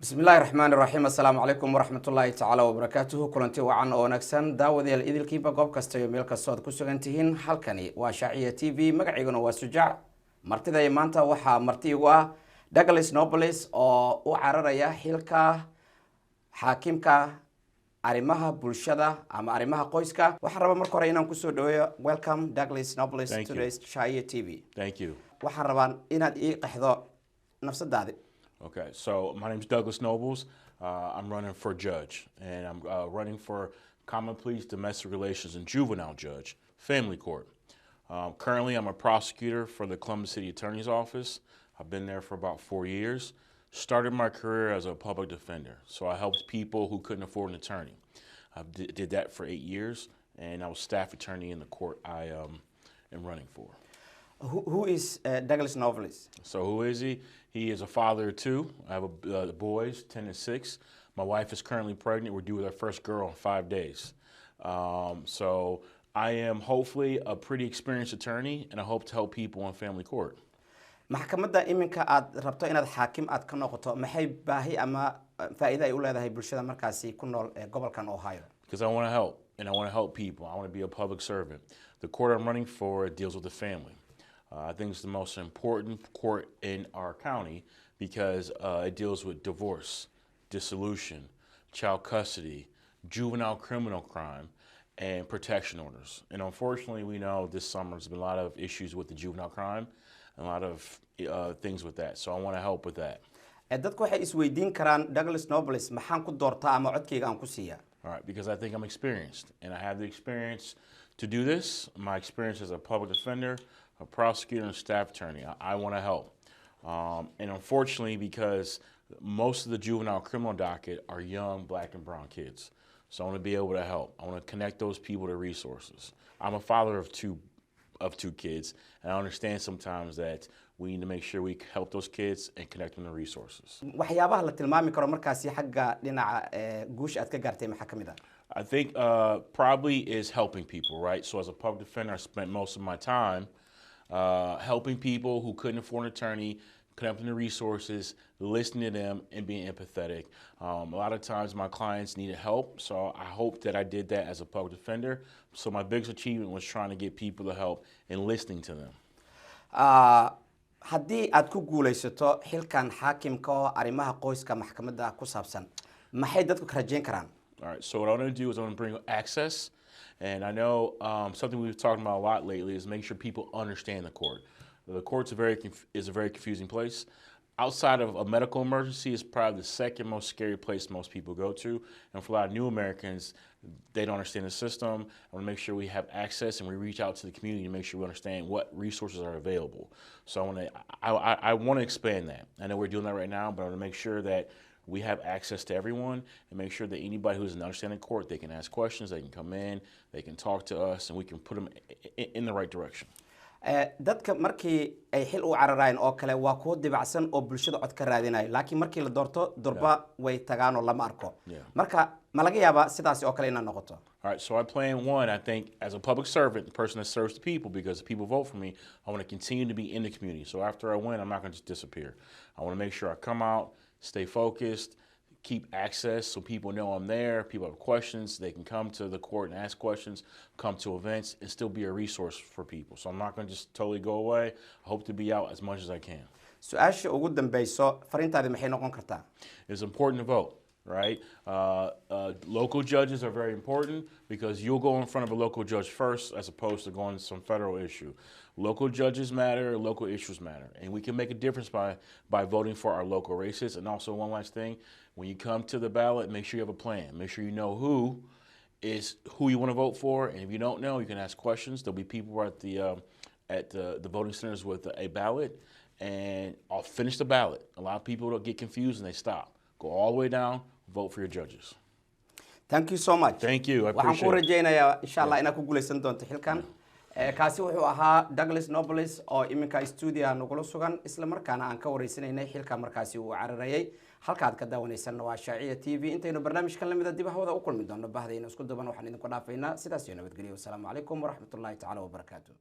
بسم الله الرحمن الرحيم السلام عليكم ورحمة الله تعالى وبركاته كلنتي وعن ونكسن داوديال إذا الكيبا قب كستيو ميلك الصوت كسرنتهين حلقني وشاعية تي في مقعيقنا وسجاع مرتدا يمانتا وحا مرتيوا Douglas Nobles oo cararaya xilka xaakimka arimaha bulshada ama arimaha qoyska waxaan rabaa marka hore inaan ku soo dhaweeyo welcome Douglas Nobles to today's Shaya TV. Thank you. waxaan rabaa inaad ii qeexdo nafsadaada. Okay, so my name is Douglas Nobles. I'm running for judge, and I'm running for common pleas, domestic relations, and juvenile judge, family court. Currently, I'm a prosecutor for the Columbus City Attorney's Office. I've been there for about 4 years. Started my career as a public defender, so I helped people who couldn't afford an attorney. I did that for 8 years, and I was staff attorney in the court I am running for. Who is Douglas Nobles? So who is he? He is a father of two. I have boys, 10 and 6. My wife is currently pregnant. We're due with our first girl in 5 days. So I am hopefully a pretty experienced attorney, and I hope to help people in family court. maxkamadda iminka aad rabto inaad xaakim aad ka noqoto maxay baahi ama faa'iido ay u leedahay bulshada markaasi ku nool gobolkan Ohio? Because I want to help, and I want to help people. I want to be a public servant. The court I'm running for deals with the family. I think it's the most important court in our county because it deals with divorce, dissolution, child custody, juvenile criminal crime, and protection orders. And unfortunately, we know this summer there's been a lot of issues with the juvenile crime, and a lot of things with that. So I want to help with that. dadku waxay isweydiin karaan Douglas Nobles maxaan ku doortaa ama codkayga aan ku siiyaa? All right, because I think I'm experienced, and I have the experience to do this. My experience as a public defender, a prosecutor, and staff attorney. I want to help. And unfortunately, because most of the juvenile criminal docket are young black and brown kids. So I want to be able to help. I want to connect those people to resources. I'm a father of two kids, and I understand sometimes that we need to make sure we help those kids and connect them to resources. waxyaabaha la tilmaami karo markaasi xagga dhinaca guush aad ka gaartay maxaa kamid ah? I think probably is helping people, right? So as a public defender, I spent most of my time helping people who couldn't afford an attorney, connecting to resources, listening to them, and being empathetic. A lot of times my clients needed help, so I hope that I did that as a public defender. So my biggest achievement was trying to get people to help and listening to them. haddii aad ku guulaysato xilkan xaakimka oo arimaha qoyska maxkamadda ku saabsan maxay dadku ka rajayn karaan? All right, so what I want to do is I want to bring access. And I know something we've talked about a lot lately is make sure people understand the court. The court's is a very confusing place. Outside of a medical emergency, it's probably the second most scary place most people go to. And for a lot of new Americans, they don't understand the system. I want to make sure we have access and we reach out to the community to make sure we understand what resources are available. So I want to expand that. I know we're doing that right now, but I want to make sure that we have access to everyone and make sure that anybody who's in understanding court, they can ask questions, they can come in, they can talk to us, and we can put them in the right direction. dadka markii ay xil u cararayeen oo kale waa kuwa dibacsan oo bulshada cod ka raadinay laakiin markii la doorto durba way tagaan oo lama arko marka ma laga yaabaa sidaas oo kale inaan noqoto? All right, so I plan one, I think, as a public servant, the person that serves the people, because the people vote for me, I want to continue to be in the community. So after I win, I'm not going to just disappear. I want to make sure I come out, stay focused, keep access so people know I'm there. People have questions, they can come to the court and ask questions, come to events, and still be a resource for people. So I'm not going to just totally go away. I hope to be out as much as I can. su-aasha ugu dambayso fariintaadi maxay noqon kartaa? It's important to vote, right? Local judges are very important because you'll go in front of a local judge first as opposed to going to some federal issue. Local judges matter, local issues matter, and we can make a difference by voting for our local races. And also one last thing, when you come to the ballot, make sure you have a plan. Make sure you know who you want to vote for, and if you don't know, you can ask questions. There'll be people at the voting centers with a ballot, and I'll finish the ballot. A lot of people don't get confused and they stop. Go all the way down, vote for your judges. Thank you so much. Thank you. I appreciate it. waxaan ku rajaynayaa insha Allah inaad ku guulaysan doonto xilkan. kaasi wuxuu ahaa Douglas Nobles oo iminka studio nagula sugan isla markaana aan ka wareysanaynay xilka markaasi uu cararayay halkaad ka daawanaysan waa Shaaciya TV intaynu barnaamijkan la mid ah dib hawada u kulmi doono bahdayna isku duban waxaan idinku dhaafaynaa sidaas iyo nabadgelyo. Assalaamu calaykum waraxmatullaahi ta'ala wa barakaatuh.